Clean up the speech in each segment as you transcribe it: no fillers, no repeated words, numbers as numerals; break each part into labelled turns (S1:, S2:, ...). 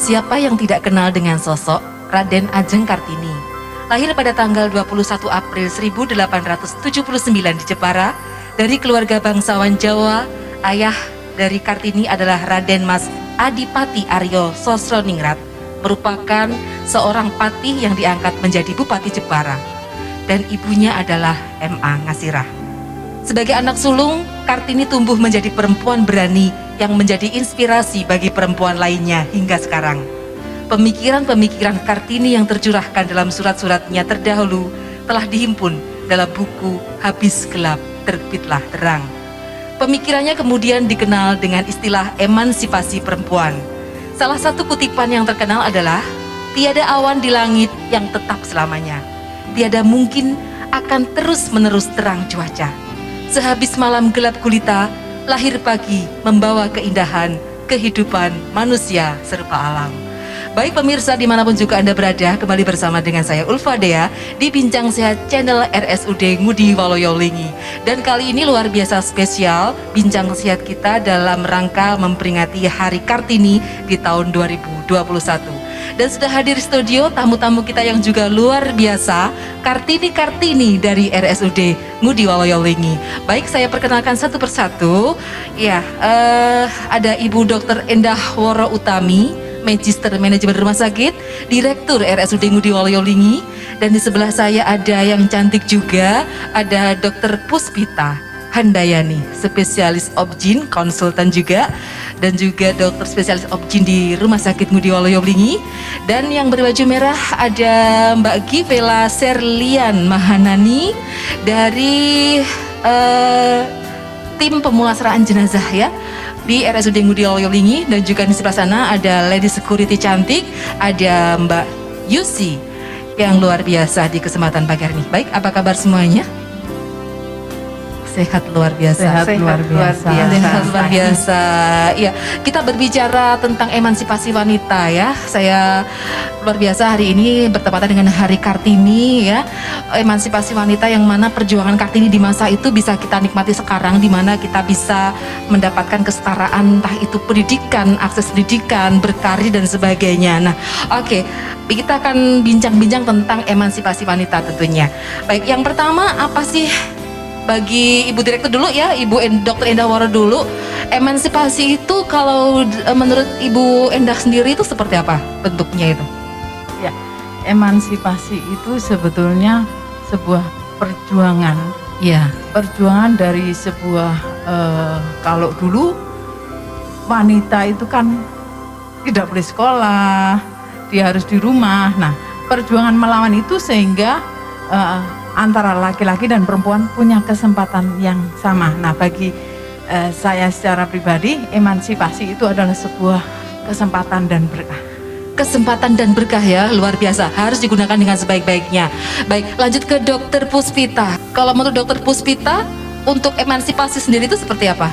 S1: Siapa yang tidak kenal dengan sosok Raden Ajeng Kartini? Lahir pada tanggal 21 April 1879 di Jepara, dari keluarga bangsawan Jawa. Ayah dari Kartini adalah Raden Mas Adipati Aryo Sosroningrat, merupakan seorang patih yang diangkat menjadi Bupati Jepara, dan ibunya adalah M.A. Ngasirah. Sebagai anak sulung, Kartini tumbuh menjadi perempuan berani yang menjadi inspirasi bagi perempuan lainnya hingga sekarang. Pemikiran-pemikiran Kartini yang tercurahkan dalam surat-suratnya terdahulu telah dihimpun dalam buku Habis Gelap Terbitlah Terang. Pemikirannya kemudian dikenal dengan istilah emansipasi perempuan. Salah satu kutipan yang terkenal adalah, tiada awan di langit yang tetap selamanya, tiada mungkin akan terus-menerus terang cuaca. Sehabis malam gelap gulita, lahir pagi membawa keindahan kehidupan manusia serba alam. Baik pemirsa dimanapun juga Anda berada, kembali bersama dengan saya Ulfa Dea di Bincang Sehat channel RSUD Ngudi Waloyolingi. Dan kali ini luar biasa spesial Bincang Sehat kita dalam rangka memperingati Hari Kartini di tahun 2021. Dan sudah hadir di studio tamu-tamu kita yang juga luar biasa, Kartini-Kartini dari RSUD Ngudi Waloyolingi. Baik, saya perkenalkan satu persatu. Ya, ada Ibu Dr. Endah Woro Utami, Magister Manajemen Rumah Sakit, Direktur RSUD Ngudi Waloyolingi. Dan di sebelah saya ada yang cantik juga, ada Dr. Puspita Handayani, spesialis obgyn, konsultan juga, dan juga dokter spesialis obgyn di Rumah Sakit Ngudi Waloyolingi. Dan yang berbaju merah ada Mbak Givela Serlian Mahanani dari tim pemulasaraan jenazah ya di RSUD Ngudi Waloyolingi. Dan juga di sebelah sana ada lady security cantik, ada Mbak Yusi yang luar biasa di kesempatan pagi hari ini. Baik, apa kabar semuanya? Sehat luar biasa.
S2: Sehat luar biasa.
S1: Sehat luar biasa. Iya, kita berbicara tentang emansipasi wanita ya. Saya luar biasa hari ini bertepatan dengan Hari Kartini ya. Emansipasi wanita yang mana perjuangan Kartini di masa itu bisa kita nikmati sekarang, di mana kita bisa mendapatkan kesetaraan, entah itu pendidikan, akses pendidikan, berkarir dan sebagainya. Nah, oke, kita akan bincang-bincang tentang emansipasi wanita tentunya. Baik, yang pertama apa sih? Bagi Ibu Direktur dulu ya, Ibu Dr. Endah Woro dulu. Emansipasi itu kalau menurut Ibu Endah sendiri itu seperti apa bentuknya itu?
S2: Ya, emansipasi itu sebetulnya sebuah perjuangan.
S1: Ya.
S2: Perjuangan dari sebuah kalau dulu wanita itu kan tidak boleh sekolah, dia harus di rumah. Nah, perjuangan melawan itu sehingga antara laki-laki dan perempuan punya kesempatan yang sama. Nah, bagi saya secara pribadi, emansipasi itu adalah sebuah kesempatan dan berkah.
S1: Kesempatan dan berkah ya, luar biasa. Harus digunakan dengan sebaik-baiknya. Baik, lanjut ke Dokter Puspita. Kalau menurut Dokter Puspita, untuk emansipasi sendiri itu seperti apa?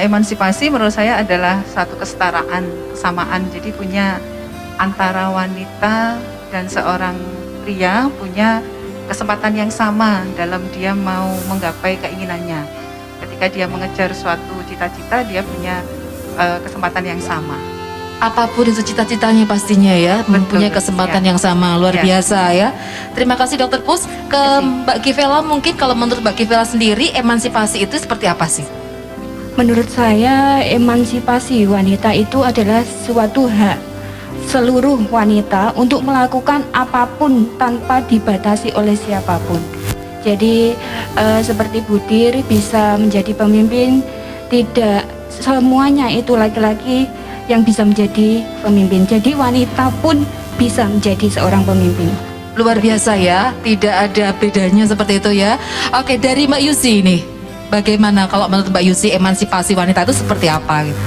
S3: Emansipasi menurut saya adalah satu kesetaraan, kesamaan. Jadi punya antara wanita dan seorang pria punya kesempatan yang sama dalam dia mau menggapai keinginannya. Ketika dia mengejar suatu cita-cita, dia punya kesempatan yang sama.
S1: Apapun itu cita-citanya pastinya ya, mempunyai kesempatan yang sama, luar biasa ya. Terima kasih Dokter Pus. Ke Mbak Givela, mungkin kalau menurut Mbak Givela sendiri, emansipasi itu seperti apa sih?
S4: Menurut saya, emansipasi wanita itu adalah suatu hak seluruh wanita untuk melakukan apapun tanpa dibatasi oleh siapapun. Jadi seperti Budir bisa menjadi pemimpin, tidak semuanya itu laki-laki yang bisa menjadi pemimpin. Jadi wanita pun bisa menjadi seorang pemimpin.
S1: Luar biasa ya, tidak ada bedanya seperti itu ya. Oke, dari Mbak Yusi nih, bagaimana kalau menurut Mbak Yusi emansipasi wanita itu seperti apa gitu?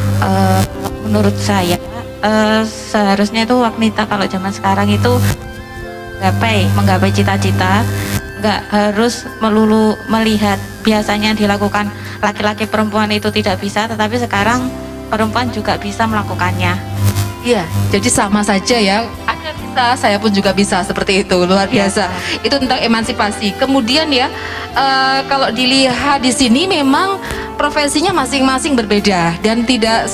S5: Menurut saya seharusnya itu wanita kalau zaman sekarang itu menggapai cita-cita, nggak harus melulu melihat biasanya dilakukan laki-laki perempuan itu tidak bisa, tetapi sekarang perempuan juga bisa melakukannya.
S1: Iya, jadi sama saja ya. Bisa, saya pun juga bisa seperti itu, luar biasa. Itu tentang emansipasi. Kemudian ya, kalau dilihat di sini memang profesinya masing-masing berbeda dan tidak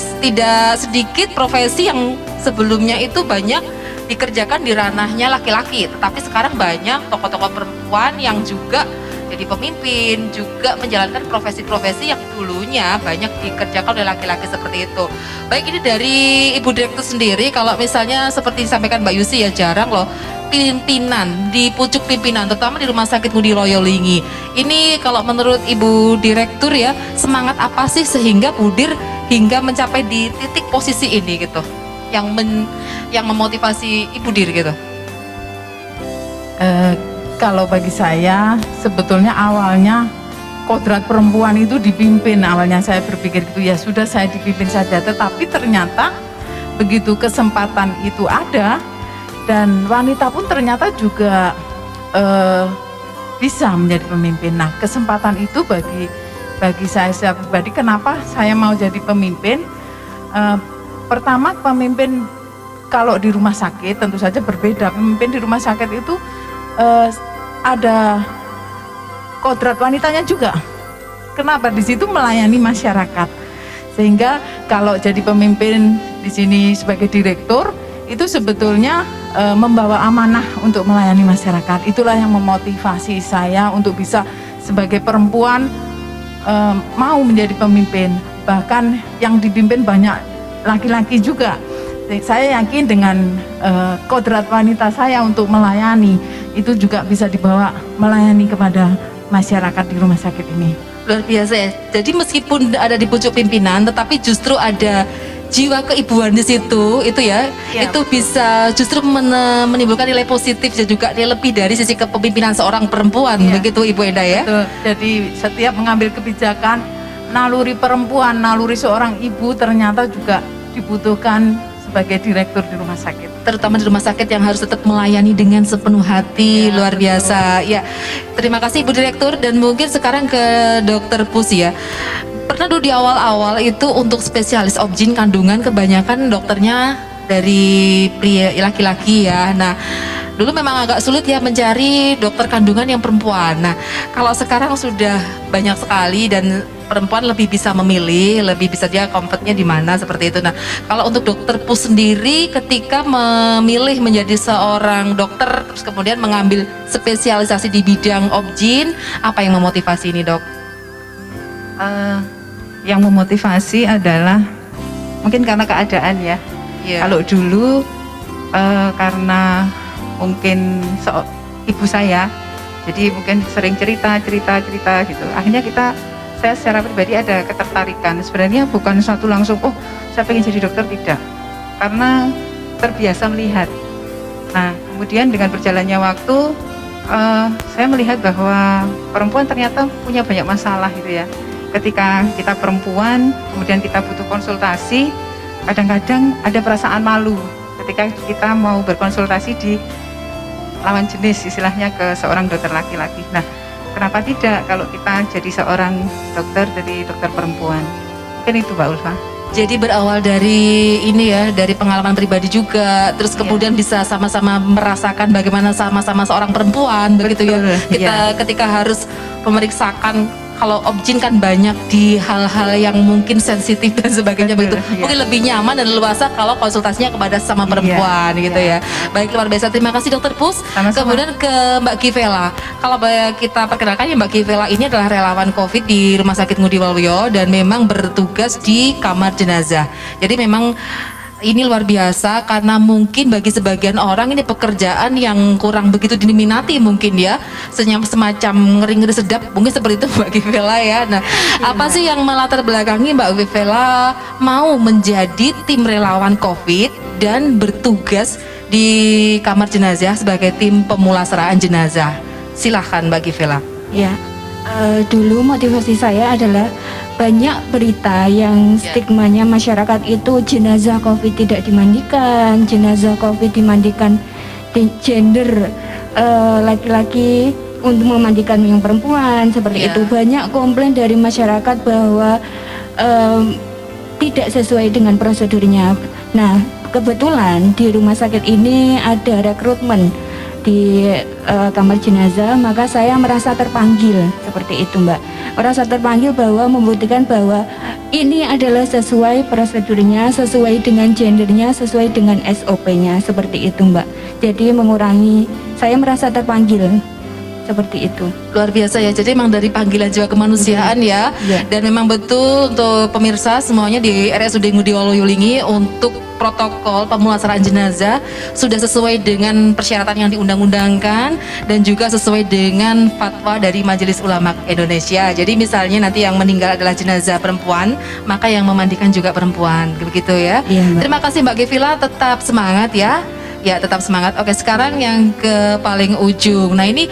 S1: sedikit profesi yang sebelumnya itu banyak dikerjakan di ranahnya laki-laki, tetapi sekarang banyak tokoh-tokoh perempuan yang juga jadi pemimpin, juga menjalankan profesi-profesi yang dulunya banyak dikerjakan oleh laki-laki seperti itu. Baik, ini dari Ibu Direktur sendiri, kalau misalnya seperti disampaikan Mbak Yusi ya, jarang loh pimpinan, di pucuk pimpinan, terutama di Rumah Sakit Ngudi Loyolingi. Ini kalau menurut Ibu Direktur ya, semangat apa sih sehingga Budir hingga mencapai di titik posisi ini gitu, yang memotivasi Ibu Dir gitu?
S2: Kalau bagi saya sebetulnya awalnya kodrat perempuan itu dipimpin. Awalnya saya berpikir gitu, ya sudah saya dipimpin saja. Tetapi ternyata begitu kesempatan itu ada dan wanita pun ternyata juga bisa menjadi pemimpin. Nah, kesempatan itu bagi saya secara pribadi, kenapa saya mau jadi pemimpin? Pertama, pemimpin kalau di rumah sakit tentu saja berbeda. Pemimpin di rumah sakit itu ada kodrat wanitanya juga. Kenapa? Di situ melayani masyarakat. Sehingga kalau jadi pemimpin di sini sebagai direktur itu sebetulnya membawa amanah untuk melayani masyarakat. Itulah yang memotivasi saya untuk bisa sebagai perempuan mau menjadi pemimpin. Bahkan yang dipimpin banyak laki-laki juga. Saya yakin dengan kodrat wanita saya untuk melayani itu juga bisa dibawa melayani kepada masyarakat di rumah sakit ini.
S1: Luar biasa ya. Jadi meskipun ada di pucuk pimpinan, tetapi justru ada jiwa keibuan di situ, itu ya, itu bisa justru menimbulkan nilai positif dan juga nilai lebih dari sisi kepemimpinan seorang perempuan, begitu Ibu Enda ya.
S2: Betul. Jadi setiap mengambil kebijakan, naluri perempuan, naluri seorang ibu ternyata juga dibutuhkan sebagai direktur di rumah sakit.
S1: Terutama di rumah sakit yang harus tetap melayani dengan sepenuh hati, luar biasa. Ya, terima kasih Ibu Direktur, dan mungkin sekarang ke Dokter Pus ya. Pernah dulu di awal-awal itu untuk spesialis obgyn kandungan kebanyakan dokternya dari pria laki-laki ya. Nah, dulu memang agak sulit ya mencari dokter kandungan yang perempuan. Nah, kalau sekarang sudah banyak sekali dan perempuan lebih bisa memilih, lebih bisa dia comfortnya di mana seperti itu. Nah, kalau untuk Dokter Pus sendiri ketika memilih menjadi seorang dokter terus kemudian mengambil spesialisasi di bidang obgyn, apa yang memotivasi ini, Dok?
S3: Yang memotivasi adalah mungkin karena keadaan ya. Kalau dulu karena mungkin ibu saya, jadi mungkin sering cerita gitu. Akhirnya saya secara pribadi ada ketertarikan. Sebenarnya bukan satu langsung, oh saya pengen jadi dokter, tidak. Karena terbiasa melihat. Nah, kemudian dengan berjalannya waktu, saya melihat bahwa perempuan ternyata punya banyak masalah gitu ya. Ketika kita perempuan, kemudian kita butuh konsultasi, kadang-kadang ada perasaan malu ketika kita mau berkonsultasi di lawan jenis, istilahnya ke seorang dokter laki-laki. Nah, kenapa tidak kalau kita jadi seorang dokter, jadi dokter perempuan? Mungkin itu Mbak Ulfa.
S1: Jadi berawal dari ini ya, dari pengalaman pribadi juga, terus kemudian bisa sama-sama merasakan bagaimana sama-sama seorang perempuan, begitu ya. Ketika harus memeriksakan, kalau obgyn kan banyak di hal-hal yang mungkin sensitif dan sebagainya, begitu. Mungkin lebih nyaman dan leluasa kalau konsultasinya kepada sama perempuan gitu ya. Baik, luar biasa. Terima kasih Dokter Pus.
S3: Sama-sama.
S1: Kemudian ke Mbak Givela. Kalau kita perkenalkan ya, Mbak Givela ini adalah relawan COVID di Rumah Sakit Ngudi Waluyo dan memang bertugas di kamar jenazah. Jadi memang ini luar biasa karena mungkin bagi sebagian orang ini pekerjaan yang kurang begitu diminati mungkin ya, semacam ngeri-ngeri sedap mungkin seperti itu Mbak Givela ya. Nah, apa sih yang melatar belakangi Mbak Givela mau menjadi tim relawan COVID dan bertugas di kamar jenazah sebagai tim pemulasaraan jenazah? Silahkan Mbak Givela.
S4: Ya, dulu motivasi saya adalah banyak berita yang stigmanya masyarakat itu jenazah COVID tidak dimandikan, jenazah COVID dimandikan gender laki-laki untuk memandikan yang perempuan seperti itu. Banyak komplain dari masyarakat bahwa tidak sesuai dengan prosedurnya. Nah, kebetulan di rumah sakit ini ada rekrutmen di kamar jenazah, maka saya merasa terpanggil seperti itu, Mbak. Merasa terpanggil bahwa membuktikan bahwa ini adalah sesuai prosedurnya, sesuai dengan gendernya, sesuai dengan SOP-nya, seperti itu, Mbak. Jadi mengurangi, saya merasa terpanggil seperti itu.
S1: Luar biasa ya, jadi memang dari panggilan jiwa kemanusiaan ya.
S4: Iya.
S1: Dan memang betul untuk pemirsa semuanya di RSUD Ngudi Waluyo untuk protokol pemulasaraan jenazah sudah sesuai dengan persyaratan yang diundang-undangkan dan juga sesuai dengan fatwa dari Majelis Ulama Indonesia. Jadi misalnya nanti yang meninggal adalah jenazah perempuan, maka yang memandikan juga perempuan, begitu ya.
S4: Iya, Mbak.
S1: Terima kasih Mbak Gevila, tetap semangat ya. Ya, tetap semangat. Oke, sekarang yang ke paling ujung. Nah, ini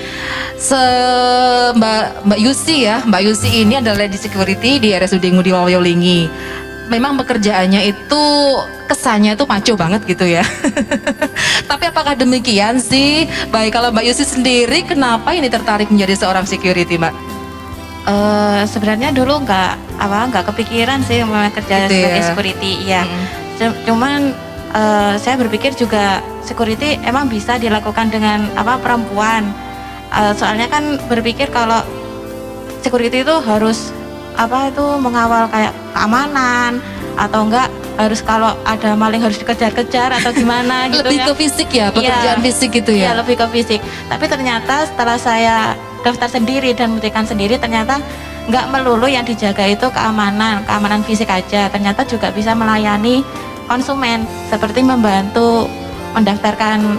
S1: Mbak Yusi ya. Mbak Yusi ini adalah di security di RSUD Ngudi Waluyo. Memang pekerjaannya itu kesannya tuh maco banget gitu ya. Tapi apakah demikian sih? Baik, kalau Mbak Yusi sendiri kenapa ini tertarik menjadi seorang security, Mbak?
S5: Sebenarnya dulu nggak kepikiran sih mau kerja
S1: Gitu ya.
S5: sebagai security, ya. Cuman saya berpikir juga security emang bisa dilakukan dengan perempuan. Soalnya kan berpikir kalau security itu harus mengawal kayak keamanan atau enggak harus kalau ada maling harus dikejar-kejar atau gimana gitu.
S1: Lebih
S5: ya.
S1: ke fisik ya, pekerjaan
S5: Iya.
S1: fisik gitu ya.
S5: Iya, lebih ke fisik. Tapi ternyata setelah saya daftar sendiri dan membuktikan sendiri, ternyata nggak melulu yang dijaga itu keamanan fisik aja. Ternyata juga bisa melayani konsumen, seperti membantu pendaftaran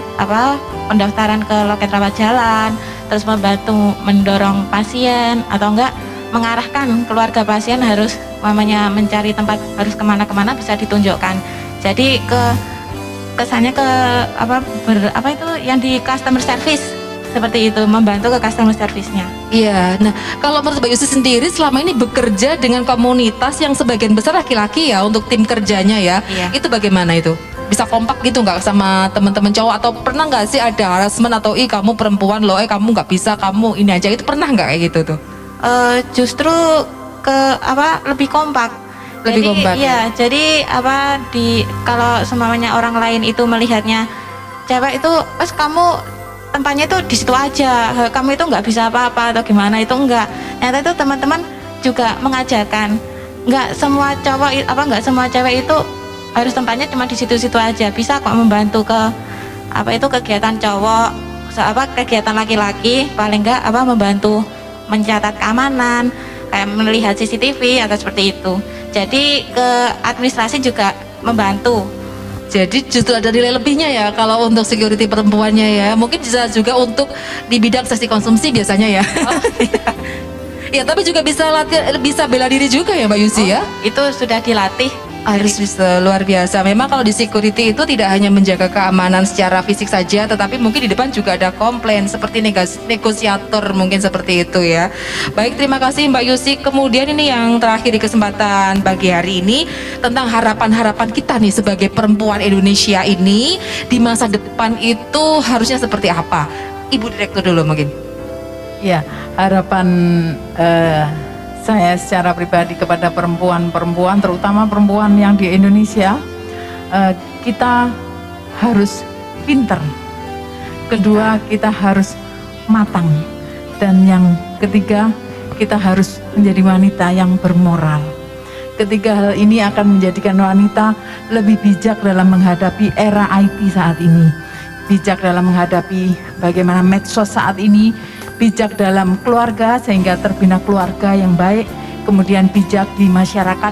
S5: ke loket rawat jalan, terus membantu mendorong pasien atau enggak mengarahkan keluarga pasien harus mencari tempat harus kemana-kemana bisa ditunjukkan. Jadi kesannya itu yang di customer service seperti itu, membantu ke customer service-nya.
S1: Iya, nah kalau menurut Mbak Yusi sendiri selama ini bekerja dengan komunitas yang sebagian besar laki-laki ya untuk tim kerjanya ya,
S5: Iya.
S1: itu bagaimana itu? Bisa kompak gitu nggak sama teman-teman cowok atau pernah nggak sih ada harassment atau kamu perempuan loh, kamu nggak bisa, kamu ini aja, itu pernah nggak kayak gitu tuh?
S5: Justru lebih kompak.
S1: Lebih kompak,
S5: ya. Jadi kalau semuanya orang lain itu melihatnya cewek itu kamu tempatnya itu di situ aja, kamu itu nggak bisa apa-apa atau gimana, itu enggak. Ternyata itu teman-teman juga mengajarkan nggak semua cowok nggak semua cewek itu harus tempatnya cuma di situ-situ aja, bisa kok membantu ke kegiatan cowok, kegiatan laki-laki, paling nggak membantu mencatat keamanan, kayak melihat CCTV atau seperti itu. Jadi ke administrasi juga membantu.
S1: Jadi justru ada nilai lebihnya ya kalau untuk security perempuannya ya. Mungkin bisa juga untuk di bidang sesi konsumsi biasanya ya. Ya, tapi juga bisa bisa bela diri juga ya Mbak Yusi ya.
S5: Itu sudah dilatih.
S1: Harus bisa, luar biasa. Memang kalau di security itu tidak hanya menjaga keamanan secara fisik saja, tetapi mungkin di depan juga ada komplain seperti negosiator, mungkin seperti itu ya. Baik, terima kasih Mbak Yusi. Kemudian ini yang terakhir di kesempatan pagi hari ini tentang harapan-harapan kita nih sebagai perempuan Indonesia ini di masa depan itu harusnya seperti apa? Ibu Direktur dulu mungkin.
S2: Ya, harapan saya secara pribadi kepada perempuan-perempuan, terutama perempuan yang di Indonesia, kita harus pinter. Kedua, kita harus matang. Dan yang ketiga, kita harus menjadi wanita yang bermoral. Ketiga hal ini akan menjadikan wanita lebih bijak dalam menghadapi era IT saat ini. Bijak dalam menghadapi bagaimana medsos saat ini, bijak dalam keluarga sehingga terbina keluarga yang baik, kemudian bijak di masyarakat,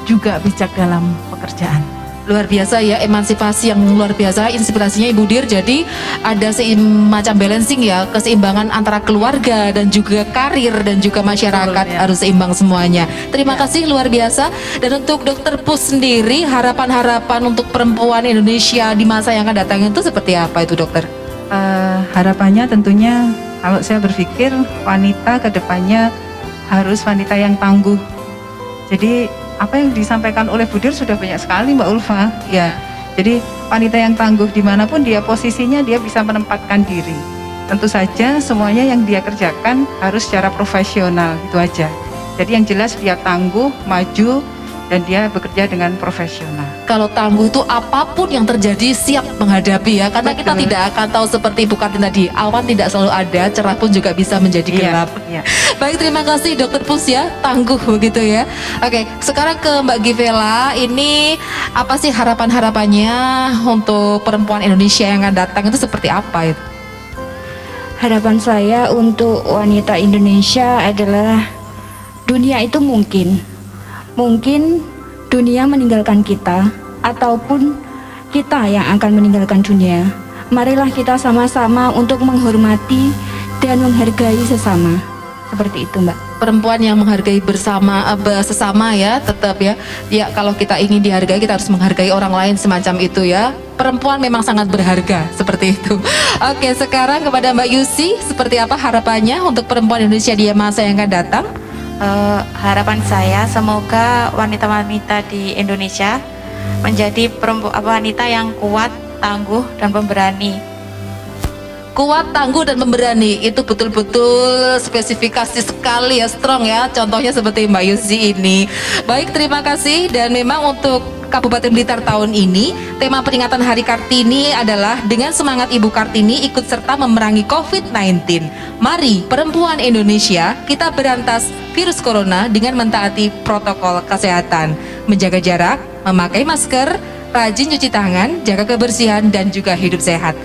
S2: juga bijak dalam pekerjaan.
S1: Luar biasa ya, emansipasi yang luar biasa, inspirasinya Ibu Dir. Jadi ada semacam balancing ya, keseimbangan antara keluarga dan juga karir dan juga masyarakat.
S2: Betul, ya.
S1: Harus seimbang semuanya. Terima kasih, luar biasa. Dan untuk Dokter Pus sendiri, harapan-harapan untuk perempuan Indonesia di masa yang akan datang itu seperti apa itu dokter?
S3: Harapannya tentunya kalau saya berpikir wanita kedepannya harus wanita yang tangguh. Jadi apa yang disampaikan oleh Bu Dir sudah banyak sekali Mbak Ulfa. Ya, jadi wanita yang tangguh dimanapun dia posisinya dia bisa menempatkan diri. Tentu saja semuanya yang dia kerjakan harus secara profesional, itu aja. Jadi yang jelas dia tangguh, maju, dan dia bekerja dengan profesional.
S1: Kalau tangguh itu apapun yang terjadi siap menghadapi ya, karena kita
S3: Betul.
S1: tidak akan tahu seperti Ibu Kartini tadi, awan tidak selalu ada, cerah pun juga bisa menjadi gelap.
S3: Iya.
S1: Baik, terima kasih Dokter Pus ya, tangguh begitu ya. Oke, sekarang ke Mbak Givela, ini apa sih harapan-harapannya untuk perempuan Indonesia yang akan datang itu seperti apa itu?
S4: Harapan saya untuk wanita Indonesia adalah dunia itu mungkin dunia meninggalkan kita ataupun kita yang akan meninggalkan dunia. Marilah kita sama-sama untuk menghormati dan menghargai sesama. Seperti itu, Mbak.
S1: Perempuan yang menghargai sesama ya, tetap ya. Ya, kalau kita ingin dihargai, kita harus menghargai orang lain semacam itu ya. Perempuan memang sangat berharga seperti itu. Oke, sekarang kepada Mbak Yusi, seperti apa harapannya untuk perempuan Indonesia di masa yang akan datang?
S5: Harapan saya semoga wanita-wanita di Indonesia menjadi wanita yang kuat, tangguh, dan pemberani.
S1: Kuat, tangguh, dan pemberani itu betul-betul spesifikasi sekali ya, strong ya. Contohnya seperti Mbak Yusi ini. Baik, terima kasih. Dan memang untuk Kabupaten Blitar tahun ini, tema peringatan Hari Kartini adalah dengan semangat Ibu Kartini ikut serta memerangi COVID-19. Mari perempuan Indonesia kita berantas virus corona dengan mentaati protokol kesehatan, menjaga jarak, memakai masker, rajin cuci tangan, jaga kebersihan, dan juga hidup sehat.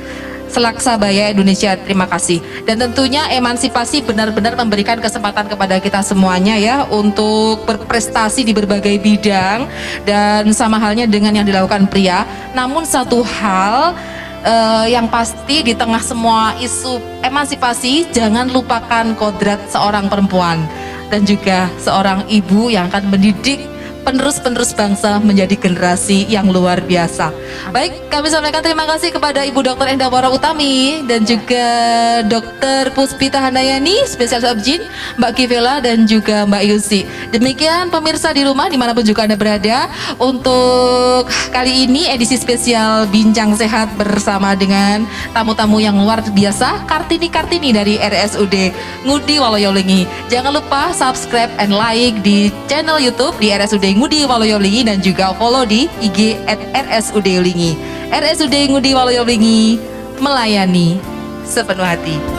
S1: Selaksabaya Indonesia, terima kasih. Dan tentunya emansipasi benar-benar memberikan kesempatan kepada kita semuanya ya untuk berprestasi di berbagai bidang, dan sama halnya dengan yang dilakukan pria. Namun satu hal yang pasti di tengah semua isu emansipasi, jangan lupakan kodrat seorang perempuan dan juga seorang ibu yang akan mendidik penerus-penerus bangsa menjadi generasi yang luar biasa. Baik, kami sampaikan terima kasih kepada Ibu Dr. Endawara Utami dan juga Dr. Puspita Handayani, spesialis objin, Mbak Givela, dan juga Mbak Yusi. Demikian pemirsa di rumah dimanapun juga Anda berada, untuk kali ini edisi spesial Bincang Sehat bersama dengan tamu-tamu yang luar biasa, Kartini-Kartini dari RSUD Ngudi Waluyo-Lingi. Jangan lupa subscribe and like di channel YouTube di RSUD Ngudi Waluyo-Lingi dan juga follow di IG @RSUD Lingi. RSUD Ngudi Waluyo-Lingi melayani sepenuh hati.